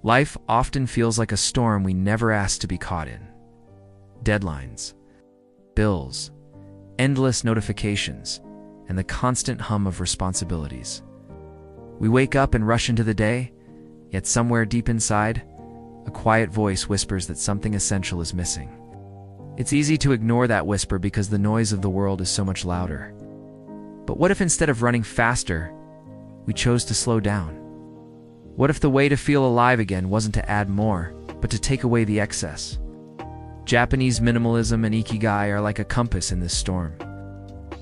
Life often feels like a storm we never asked to be caught in. Deadlines, bills, endless notifications, and the constant hum of responsibilities. We wake up and rush into the day, yet somewhere deep inside, a quiet voice whispers that something essential is missing. It's easy to ignore that whisper because the noise of the world is so much louder. But what if instead of running faster, we chose to slow down? What if the way to feel alive again wasn't to add more, but to take away the excess? Japanese minimalism and Ikigai are like a compass in this storm.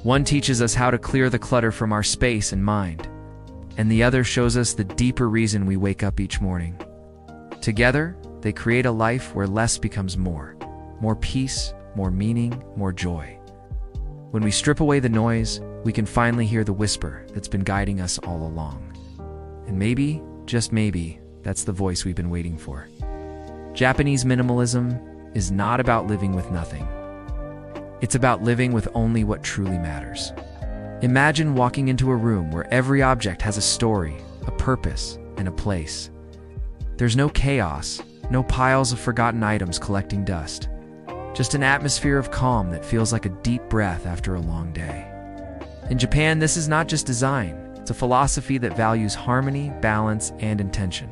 One teaches us how to clear the clutter from our space and mind, and the other shows us the deeper reason we wake up each morning. Together, they create a life where less becomes more peace, more meaning, more joy. When we strip away the noise, we can finally hear the whisper that's been guiding us all along. And maybe, just maybe, that's the voice we've been waiting for. Japanese minimalism is not about living with nothing. It's about living with only what truly matters. Imagine walking into a room where every object has a story, a purpose, and a place. There's no chaos, no piles of forgotten items collecting dust. Just an atmosphere of calm that feels like a deep breath after a long day. In Japan, this is not just design. It's a philosophy that values harmony, balance, and intention.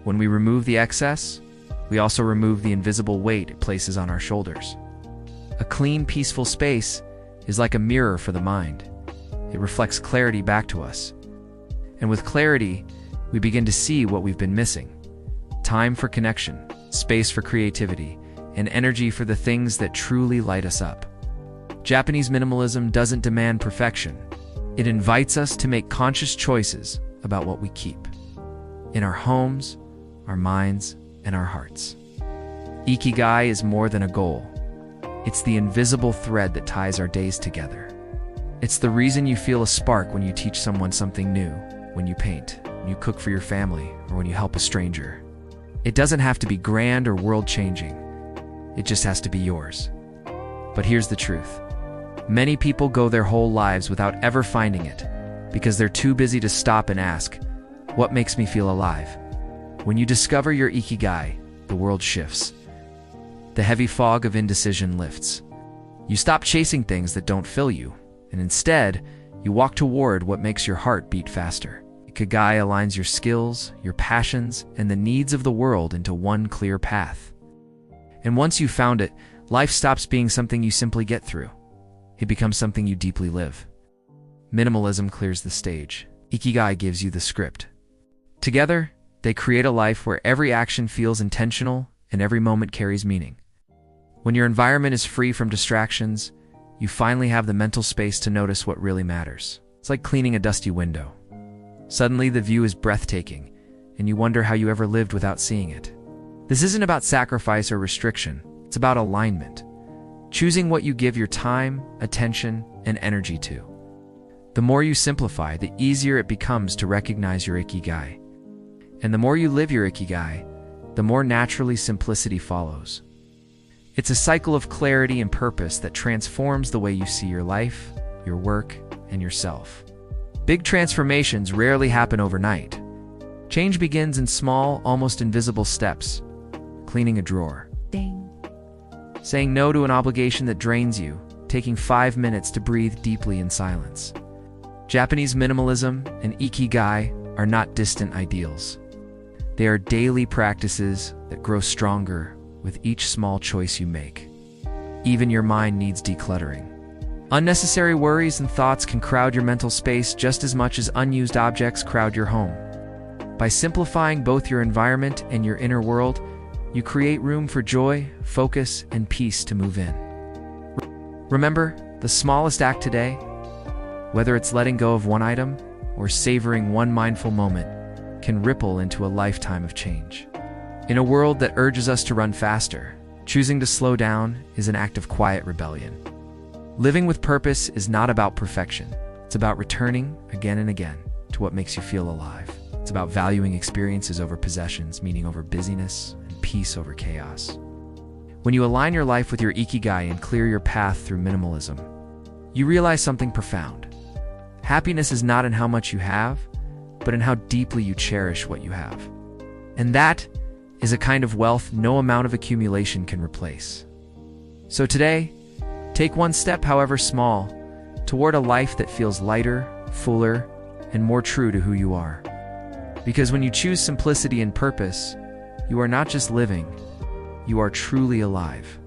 When we remove the excess, we also remove the invisible weight it places on our shoulders. A clean, peaceful space is like a mirror for the mind. It reflects clarity back to us. And with clarity, we begin to see what we've been missing. Time for connection, space for creativity, and energy for the things that truly light us up. Japanese minimalism doesn't demand perfection. It invites us to make conscious choices about what we keep in our homes, our minds, and our hearts. Ikigai is more than a goal. It's the invisible thread that ties our days together. It's the reason you feel a spark when you teach someone something new, when you paint, when you cook for your family, or when you help a stranger. It doesn't have to be grand or world-changing. It just has to be yours. But here's the truth. Many people go their whole lives without ever finding it because they're too busy to stop and ask, what makes me feel alive? When you discover your Ikigai, the world shifts. The heavy fog of indecision lifts. You stop chasing things that don't fill you, and instead, you walk toward what makes your heart beat faster. Ikigai aligns your skills, your passions, and the needs of the world into one clear path. And once you've found it, life stops being something you simply get through. It becomes something you deeply live. Minimalism clears the stage. Ikigai gives you the script. Together, they create a life where every action feels intentional and every moment carries meaning. When your environment is free from distractions, you finally have the mental space to notice what really matters. It's like cleaning a dusty window. Suddenly, the view is breathtaking, and you wonder how you ever lived without seeing it. This isn't about sacrifice or restriction. It's about alignment. Choosing what you give your time, attention, and energy to. The more you simplify, the easier it becomes to recognize your Ikigai. And the more you live your Ikigai, the more naturally simplicity follows. It's a cycle of clarity and purpose that transforms the way you see your life, your work, and yourself. Big transformations rarely happen overnight. Change begins in small, almost invisible steps. Cleaning a drawer. Ding. Saying no to an obligation that drains you, taking 5 minutes to breathe deeply in silence. Japanese minimalism and Ikigai are not distant ideals. They are daily practices that grow stronger with each small choice you make. Even your mind needs decluttering. Unnecessary worries and thoughts can crowd your mental space just as much as unused objects crowd your home. By simplifying both your environment and your inner world, you create room for joy, focus, and peace to move in. Remember, the smallest act today, whether it's letting go of one item or savoring one mindful moment, can ripple into a lifetime of change. In a world that urges us to run faster, choosing to slow down is an act of quiet rebellion. Living with purpose is not about perfection. It's about returning again and again to what makes you feel alive. It's about valuing experiences over possessions, meaning over busyness, and peace over chaos. When you align your life with your Ikigai and clear your path through minimalism, you realize something profound. Happiness is not in how much you have, but in how deeply you cherish what you have. And that is a kind of wealth no amount of accumulation can replace. So today, take one step, however small, toward a life that feels lighter, fuller, and more true to who you are. Because when you choose simplicity and purpose, you are not just living, you are truly alive.